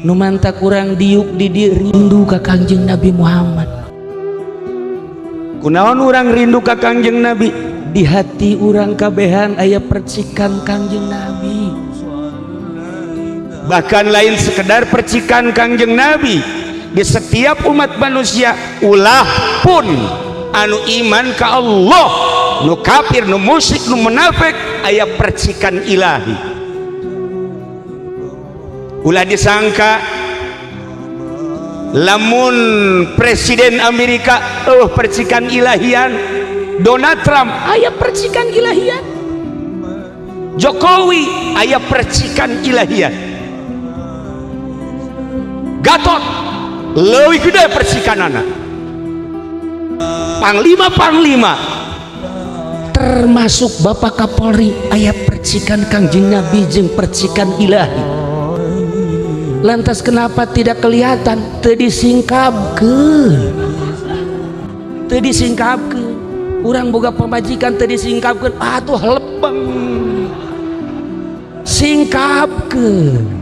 numanta kurang diuk di rindu ka Kangjeng Nabi Muhammad. Kunaon urang rindu ka Kangjeng Nabi? Di hati urang kabehan aya percikan Kangjeng Nabi. Bahkan lain sekedar percikan Kangjeng Nabi, di setiap umat manusia ulah pun anu iman ka Allah, nu kafir, nu musyrik, nu munafik, aya percikan ilahi. Ulah disangka lamun presiden Amerika percikan ilahian, Donald Trump aya percikan ilahian, Jokowi aya percikan ilahian, Gatot leuwih gede percikanana, panglima-panglima termasuk Bapak Kapolri aya percikan Kangjeng Nabi jeung percikan ilahi. Lantas kenapa tidak kelihatan? Teu disingkapkeun, teu disingkapkeun. Urang boga pamajikan teu disingkapkeun, atuh lepeng. Singkapkeun.